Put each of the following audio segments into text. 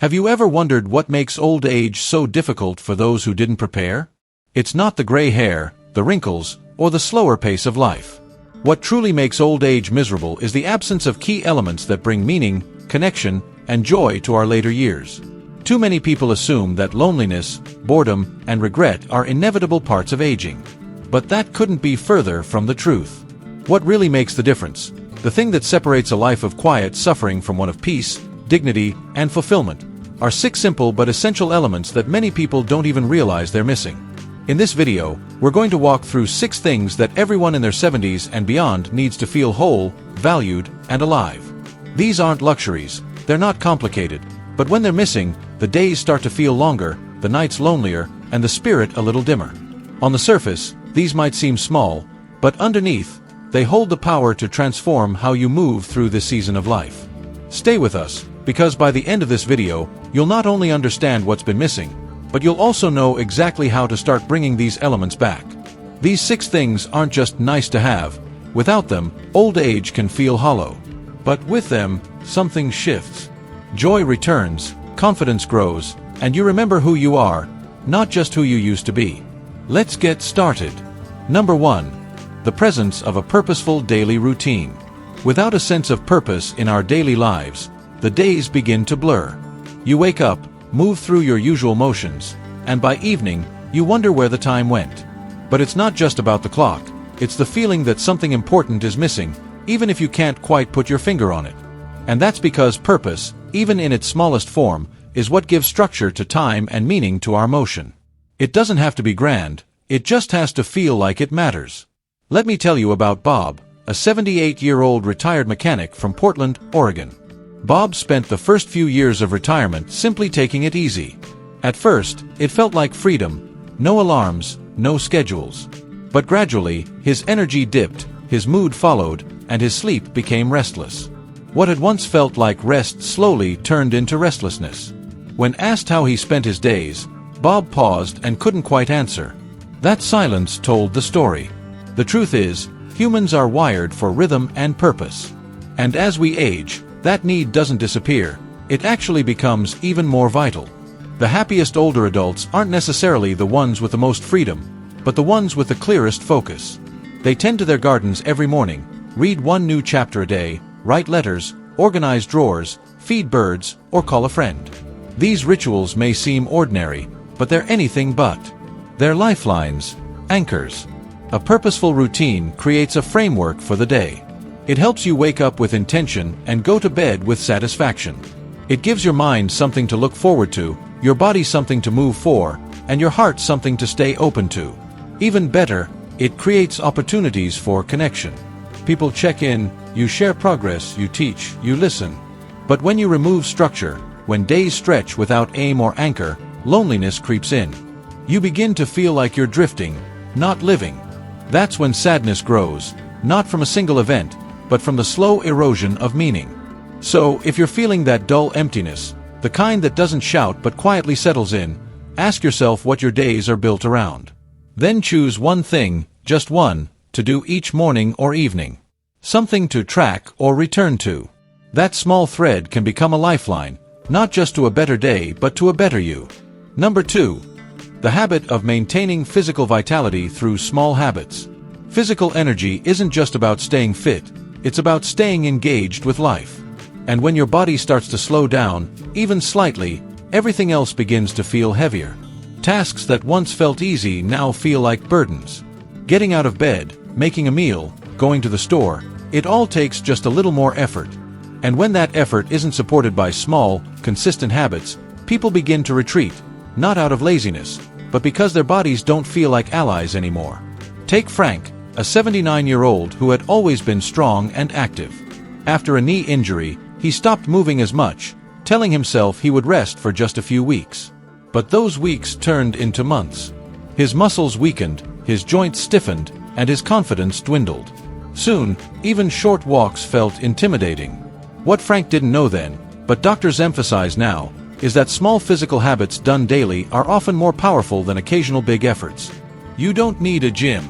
Have you ever wondered what makes old age so difficult for those who didn't prepare? It's not the gray hair, the wrinkles, or the slower pace of life. What truly makes old age miserable is the absence of key elements that bring meaning, connection, and joy to our later years. Too many people assume that loneliness, boredom, and regret are inevitable parts of aging. But that couldn't be further from the truth. What really makes the difference? The thing that separates a life of quiet suffering from one of peace, dignity, and fulfillment are 6 simple but essential elements that many people don't even realize they're missing. In this video, we're going to walk through 6 things that everyone in their 70s and beyond needs to feel whole, valued, and alive. These aren't luxuries, they're not complicated, but when they're missing, the days start to feel longer, the nights lonelier, and the spirit a little dimmer. On the surface, these might seem small, but underneath, they hold the power to transform how you move through this season of life. Stay with us, because by the end of this video, you'll not only understand what's been missing, but you'll also know exactly how to start bringing these elements back. These 6 things aren't just nice to have. Without them, old age can feel hollow. But with them, something shifts. Joy returns, confidence grows, and you remember who you are, not just who you used to be. Let's get started. Number 1. The presence of a purposeful daily routine. Without a sense of purpose in our daily lives, the days begin to blur. You wake up, move through your usual motions, and by evening, you wonder where the time went. But it's not just about the clock, it's the feeling that something important is missing, even if you can't quite put your finger on it. And that's because purpose, even in its smallest form, is what gives structure to time and meaning to our motion. It doesn't have to be grand, it just has to feel like it matters. Let me tell you about Bob, a 78-year-old retired mechanic from Portland, Oregon. Bob spent the first few years of retirement simply taking it easy. At first, it felt like freedom, no alarms, no schedules. But gradually, his energy dipped, his mood followed, and his sleep became restless. What had once felt like rest slowly turned into restlessness. When asked how he spent his days, Bob paused and couldn't quite answer. That silence told the story. The truth is, humans are wired for rhythm and purpose. And as we age, that need doesn't disappear, it actually becomes even more vital. The happiest older adults aren't necessarily the ones with the most freedom, but the ones with the clearest focus. They tend to their gardens every morning, read 1 new chapter a day, write letters, organize drawers, feed birds, or call a friend. These rituals may seem ordinary, but they're anything but. They're lifelines, anchors. A purposeful routine creates a framework for the day. It helps you wake up with intention and go to bed with satisfaction. It gives your mind something to look forward to, your body something to move for, and your heart something to stay open to. Even better, it creates opportunities for connection. People check in, you share progress, you teach, you listen. But when you remove structure, when days stretch without aim or anchor, loneliness creeps in. You begin to feel like you're drifting, not living. That's when sadness grows, not from a single event, but from the slow erosion of meaning. So, if you're feeling that dull emptiness, the kind that doesn't shout but quietly settles in, ask yourself what your days are built around. Then choose one thing, just one, to do each morning or evening. Something to track or return to. That small thread can become a lifeline, not just to a better day but to a better you. Number 2. The habit of maintaining physical vitality through small habits. Physical energy isn't just about staying fit, it's about staying engaged with life. And when your body starts to slow down, even slightly, everything else begins to feel heavier. Tasks that once felt easy now feel like burdens. Getting out of bed, making a meal, going to the store, it all takes just a little more effort. And when that effort isn't supported by small, consistent habits, people begin to retreat, not out of laziness, but because their bodies don't feel like allies anymore. Take Frank, a 79-year-old who had always been strong and active. After a knee injury, he stopped moving as much, telling himself he would rest for just a few weeks. But those weeks turned into months. His muscles weakened, his joints stiffened, and his confidence dwindled. Soon, even short walks felt intimidating. What Frank didn't know then, but doctors emphasize now, is that small physical habits done daily are often more powerful than occasional big efforts. You don't need a gym.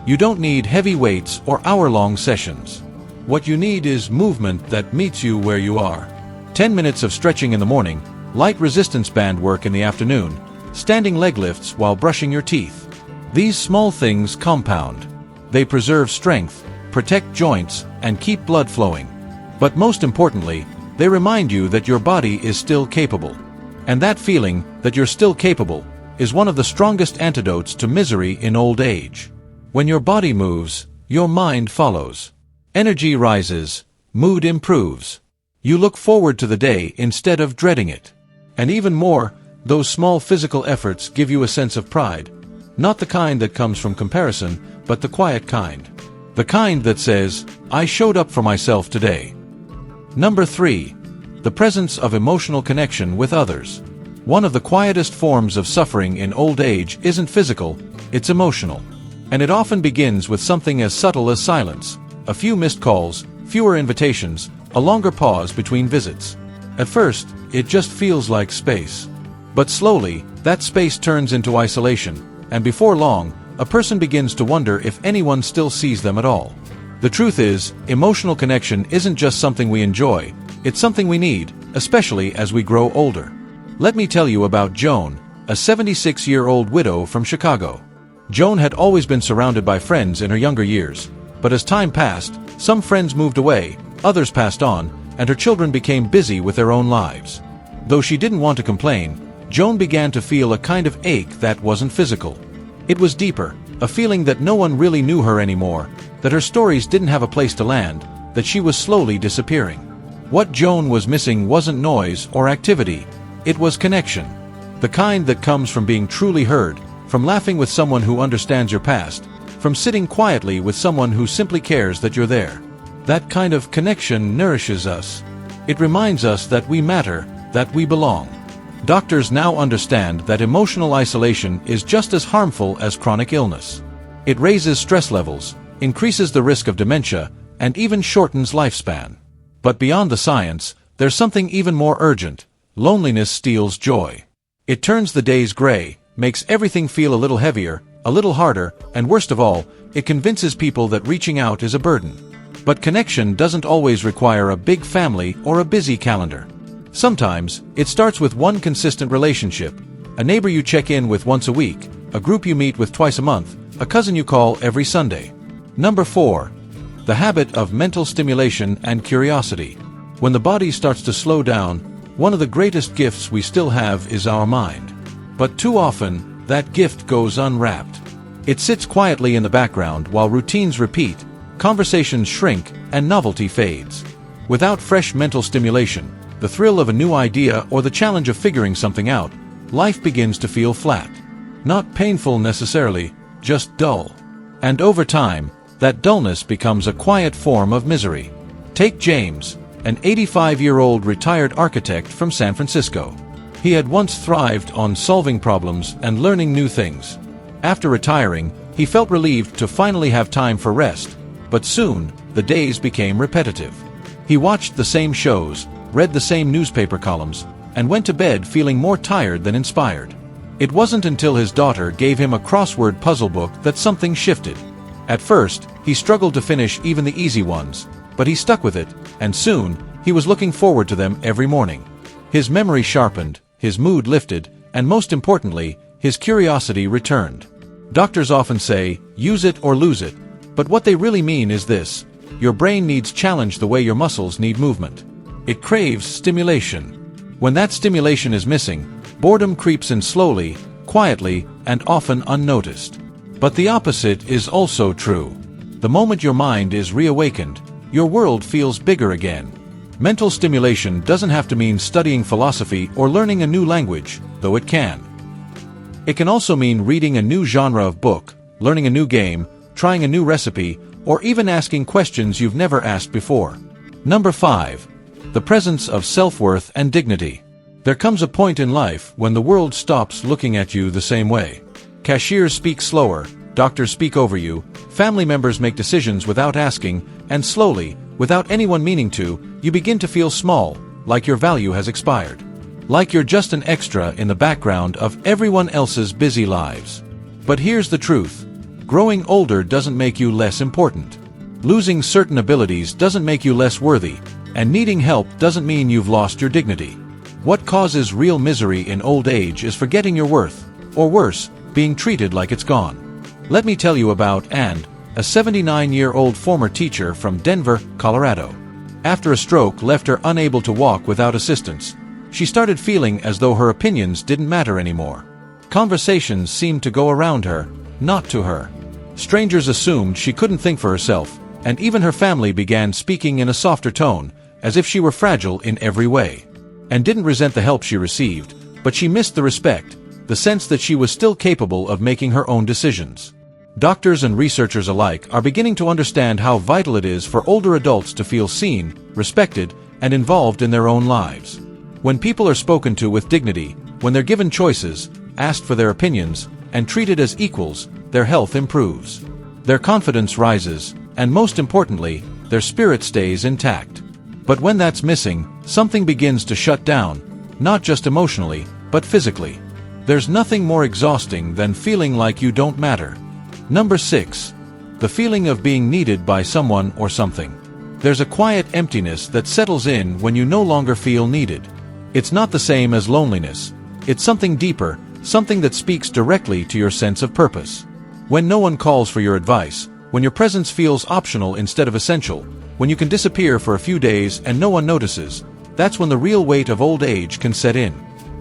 You don't need heavy weights or hour-long sessions. What you need is movement that meets you where you are. 10 minutes of stretching in the morning, light resistance band work in the afternoon, standing leg lifts while brushing your teeth. These small things compound. They preserve strength, protect joints, and keep blood flowing. But most importantly, they remind you that your body is still capable. And that feeling, that you're still capable, is one of the strongest antidotes to misery in old age. When your body moves, your mind follows. Energy rises, mood improves. You look forward to the day instead of dreading it. And even more, those small physical efforts give you a sense of pride. Not the kind that comes from comparison, but the quiet kind. The kind that says, I showed up for myself today. Number 3. The presence of emotional connection with others. One of the quietest forms of suffering in old age isn't physical, it's emotional. And it often begins with something as subtle as silence, a few missed calls, fewer invitations, a longer pause between visits. At first, it just feels like space. But slowly, that space turns into isolation, and before long, a person begins to wonder if anyone still sees them at all. The truth is, emotional connection isn't just something we enjoy, it's something we need, especially as we grow older. Let me tell you about Joan, a 76-year-old widow from Chicago. Joan had always been surrounded by friends in her younger years, but as time passed, some friends moved away, others passed on, and her children became busy with their own lives. Though she didn't want to complain, Joan began to feel a kind of ache that wasn't physical. It was deeper, a feeling that no one really knew her anymore, that her stories didn't have a place to land, that she was slowly disappearing. What Joan was missing wasn't noise or activity, it was connection. The kind that comes from being truly heard, from laughing with someone who understands your past, from sitting quietly with someone who simply cares that you're there. That kind of connection nourishes us. It reminds us that we matter, that we belong. Doctors now understand that emotional isolation is just as harmful as chronic illness. It raises stress levels, increases the risk of dementia, and even shortens lifespan. But beyond the science, there's something even more urgent. Loneliness steals joy. It turns the days gray, makes everything feel a little heavier, a little harder, and worst of all, it convinces people that reaching out is a burden. But connection doesn't always require a big family or a busy calendar. Sometimes, it starts with one consistent relationship, a neighbor you check in with once a week, a group you meet with twice a month, a cousin you call every Sunday. Number 4. The habit of mental stimulation and curiosity. When the body starts to slow down, one of the greatest gifts we still have is our mind. But too often, that gift goes unwrapped. It sits quietly in the background while routines repeat, conversations shrink, and novelty fades. Without fresh mental stimulation, the thrill of a new idea or the challenge of figuring something out, life begins to feel flat. Not painful necessarily, just dull. And over time, that dullness becomes a quiet form of misery. Take James, an 85-year-old retired architect from San Francisco. He had once thrived on solving problems and learning new things. After retiring, he felt relieved to finally have time for rest, but soon, the days became repetitive. He watched the same shows, read the same newspaper columns, and went to bed feeling more tired than inspired. It wasn't until his daughter gave him a crossword puzzle book that something shifted. At first, he struggled to finish even the easy ones, but he stuck with it, and soon, he was looking forward to them every morning. His memory sharpened, his mood lifted, and most importantly, his curiosity returned. Doctors often say, use it or lose it, but what they really mean is this: your brain needs challenge the way your muscles need movement. It craves stimulation. When that stimulation is missing, boredom creeps in slowly, quietly, and often unnoticed. But the opposite is also true. The moment your mind is reawakened, your world feels bigger again. Mental stimulation doesn't have to mean studying philosophy or learning a new language, though it can. It can also mean reading a new genre of book, learning a new game, trying a new recipe, or even asking questions you've never asked before. Number 5. The presence of self-worth and dignity. There comes a point in life when the world stops looking at you the same way. Cashiers speak slower, doctors speak over you, family members make decisions without asking, and slowly, without anyone meaning to, you begin to feel small, like your value has expired. Like you're just an extra in the background of everyone else's busy lives. But here's the truth. Growing older doesn't make you less important. Losing certain abilities doesn't make you less worthy, and needing help doesn't mean you've lost your dignity. What causes real misery in old age is forgetting your worth, or worse, being treated like it's gone. Let me tell you about Anne, a 79-year-old former teacher from Denver, Colorado. After a stroke left her unable to walk without assistance, she started feeling as though her opinions didn't matter anymore. Conversations seemed to go around her, not to her. Strangers assumed she couldn't think for herself, and even her family began speaking in a softer tone, as if she were fragile in every way. And didn't resent the help she received, but she missed the respect, the sense that she was still capable of making her own decisions. Doctors and researchers alike are beginning to understand how vital it is for older adults to feel seen, respected, and involved in their own lives. When people are spoken to with dignity, when they're given choices, asked for their opinions, and treated as equals, their health improves. Their confidence rises, and most importantly, their spirit stays intact. But when that's missing, something begins to shut down, not just emotionally, but physically. There's nothing more exhausting than feeling like you don't matter. Number 6. The feeling of being needed by someone or something. There's a quiet emptiness that settles in when you no longer feel needed. It's not the same as loneliness. It's something deeper, something that speaks directly to your sense of purpose. When no one calls for your advice, when your presence feels optional instead of essential, when you can disappear for a few days and no one notices, that's when the real weight of old age can set in.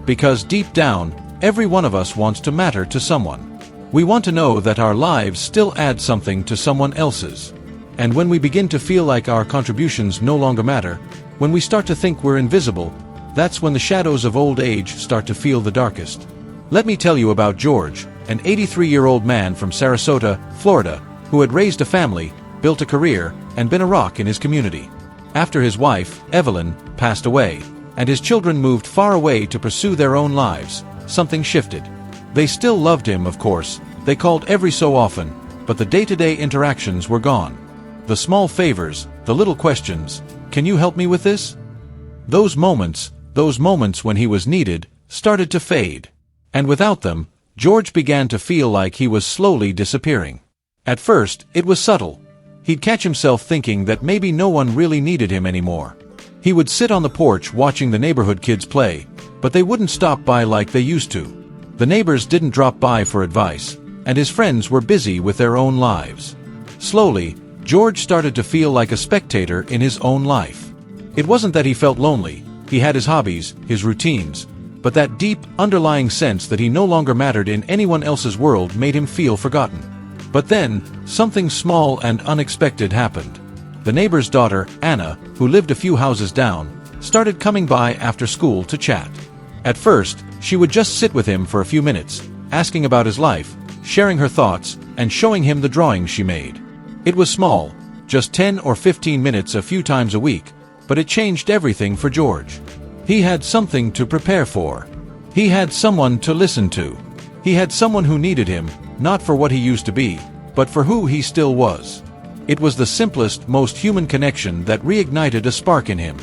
Because deep down, every one of us wants to matter to someone. We want to know that our lives still add something to someone else's. And when we begin to feel like our contributions no longer matter, when we start to think we're invisible, that's when the shadows of old age start to feel the darkest. Let me tell you about George, an 83-year-old man from Sarasota, Florida, who had raised a family, built a career, and been a rock in his community. After his wife, Evelyn, passed away, and his children moved far away to pursue their own lives, something shifted. They still loved him, of course, they called every so often, but the day-to-day interactions were gone. The small favors, the little questions, "Can you help me with this?" Those moments when he was needed, started to fade. And without them, George began to feel like he was slowly disappearing. At first, it was subtle. He'd catch himself thinking that maybe no one really needed him anymore. He would sit on the porch watching the neighborhood kids play, but they wouldn't stop by like they used to. The neighbors didn't drop by for advice, and his friends were busy with their own lives. Slowly, George started to feel like a spectator in his own life. It wasn't that he felt lonely. He had his hobbies, his routines, but that deep, underlying sense that he no longer mattered in anyone else's world made him feel forgotten. But then, something small and unexpected happened. The neighbor's daughter, Anna, who lived a few houses down, started coming by after school to chat. At first, she would just sit with him for a few minutes, asking about his life, sharing her thoughts, and showing him the drawings she made. It was small, just 10 or 15 minutes a few times a week, but it changed everything for George. He had something to prepare for. He had someone to listen to. He had someone who needed him, not for what he used to be, but for who he still was. It was the simplest, most human connection that reignited a spark in him.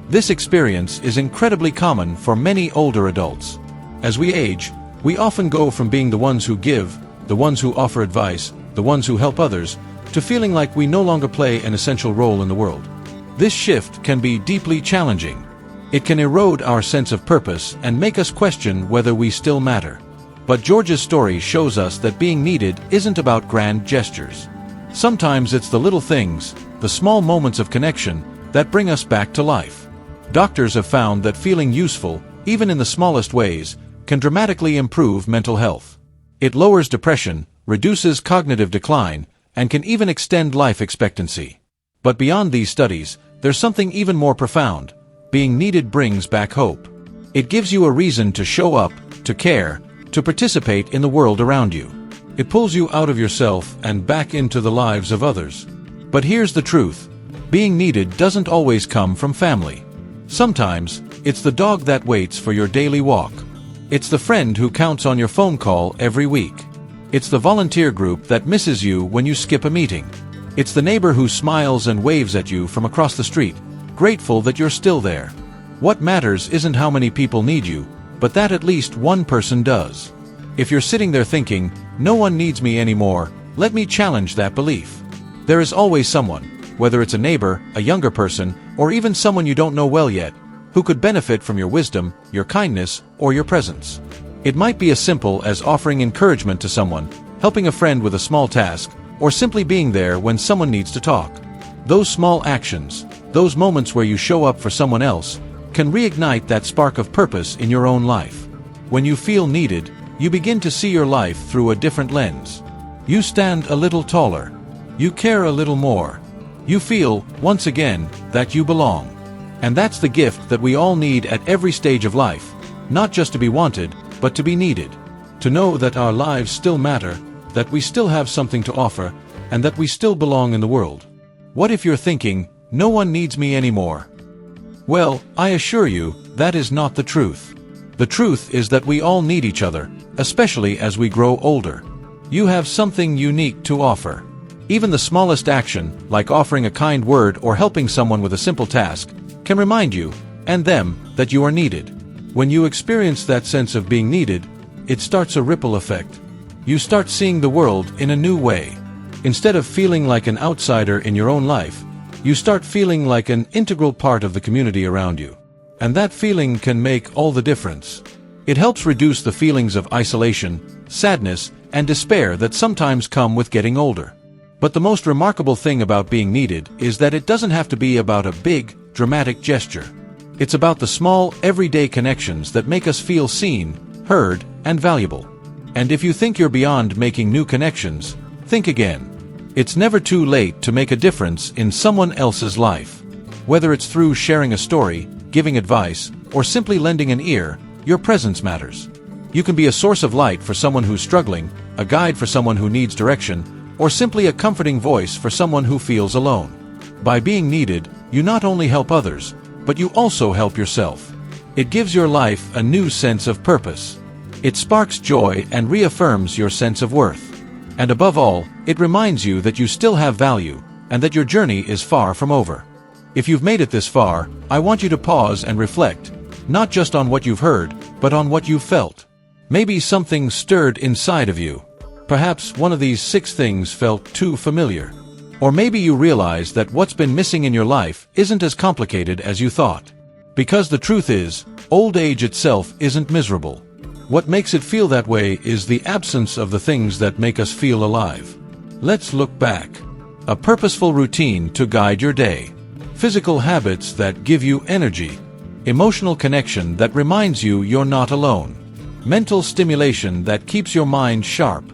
This experience is incredibly common for many older adults. As we age, we often go from being the ones who give, the ones who offer advice, the ones who help others, to feeling like we no longer play an essential role in the world. This shift can be deeply challenging. It can erode our sense of purpose and make us question whether we still matter. But George's story shows us that being needed isn't about grand gestures. Sometimes it's the little things, the small moments of connection, that bring us back to life. Doctors have found that feeling useful, even in the smallest ways, can dramatically improve mental health. It lowers depression, reduces cognitive decline, and can even extend life expectancy. But beyond these studies, there's something even more profound. Being needed brings back hope. It gives you a reason to show up, to care, to participate in the world around you. It pulls you out of yourself and back into the lives of others. But here's the truth. Being needed doesn't always come from family. Sometimes, it's the dog that waits for your daily walk. It's the friend who counts on your phone call every week. It's the volunteer group that misses you when you skip a meeting. It's the neighbor who smiles and waves at you from across the street, grateful that you're still there. What matters isn't how many people need you, but that at least one person does. If you're sitting there thinking, "No one needs me anymore," let me challenge that belief. There is always someone, whether it's a neighbor, a younger person, or even someone you don't know well yet, who could benefit from your wisdom, your kindness, or your presence. It might be as simple as offering encouragement to someone, helping a friend with a small task, or simply being there when someone needs to talk. Those small actions, those moments where you show up for someone else, can reignite that spark of purpose in your own life. When you feel needed, you begin to see your life through a different lens. You stand a little taller. You care a little more. You feel, once again, that you belong. And that's the gift that we all need at every stage of life, not just to be wanted, but to be needed. To know that our lives still matter, that we still have something to offer, and that we still belong in the world. What if you're thinking, no one needs me anymore? Well, I assure you, that is not the truth. The truth is that we all need each other, especially as we grow older. You have something unique to offer. Even the smallest action, like offering a kind word or helping someone with a simple task, can remind you, and them, that you are needed. When you experience that sense of being needed, it starts a ripple effect. You start seeing the world in a new way. Instead of feeling like an outsider in your own life, you start feeling like an integral part of the community around you. And that feeling can make all the difference. It helps reduce the feelings of isolation, sadness, and despair that sometimes come with getting older. But the most remarkable thing about being needed is that it doesn't have to be about a big, dramatic gesture. It's about the small, everyday connections that make us feel seen, heard, and valuable. And if you think you're beyond making new connections, think again. It's never too late to make a difference in someone else's life. Whether it's through sharing a story, giving advice, or simply lending an ear, your presence matters. You can be a source of light for someone who's struggling, a guide for someone who needs direction, or simply a comforting voice for someone who feels alone. By being needed, you not only help others, but you also help yourself. It gives your life a new sense of purpose. It sparks joy and reaffirms your sense of worth. And above all, it reminds you that you still have value, and that your journey is far from over. If you've made it this far, I want you to pause and reflect, not just on what you've heard, but on what you've felt. Maybe something stirred inside of you. Perhaps one of these 6 things felt too familiar. Or maybe you realize that what's been missing in your life isn't as complicated as you thought. Because the truth is, old age itself isn't miserable. What makes it feel that way is the absence of the things that make us feel alive. Let's look back. A purposeful routine to guide your day. Physical habits that give you energy. Emotional connection that reminds you you're not alone. Mental stimulation that keeps your mind sharp.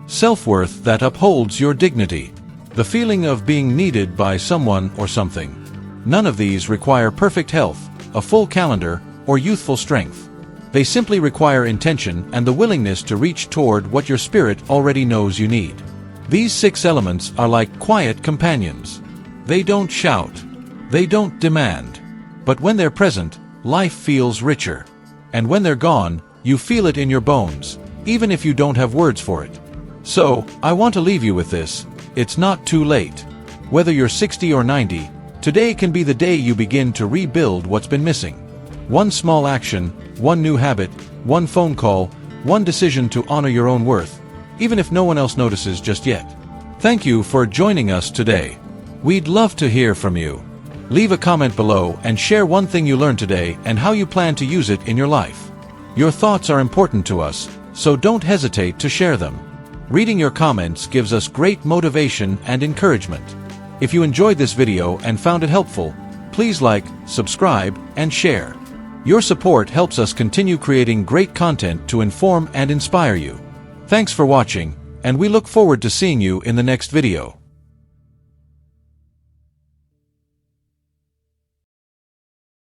Self-worth that upholds your dignity. The feeling of being needed by someone or something. None of these require perfect health, a full calendar, or youthful strength. They simply require intention and the willingness to reach toward what your spirit already knows you need. These 6 elements are like quiet companions. They don't shout. They don't demand. But when they're present, life feels richer. And when they're gone, you feel it in your bones, even if you don't have words for it. So, I want to leave you with this. It's not too late. Whether you're 60 or 90, today can be the day you begin to rebuild what's been missing. One small action, one new habit, one phone call, one decision to honor your own worth, even if no one else notices just yet. Thank you for joining us today. We'd love to hear from you. Leave a comment below and share one thing you learned today and how you plan to use it in your life. Your thoughts are important to us, so don't hesitate to share them. Reading your comments gives us great motivation and encouragement. If you enjoyed this video and found it helpful, please like, subscribe, and share. Your support helps us continue creating great content to inform and inspire you. Thanks for watching, and we look forward to seeing you in the next video.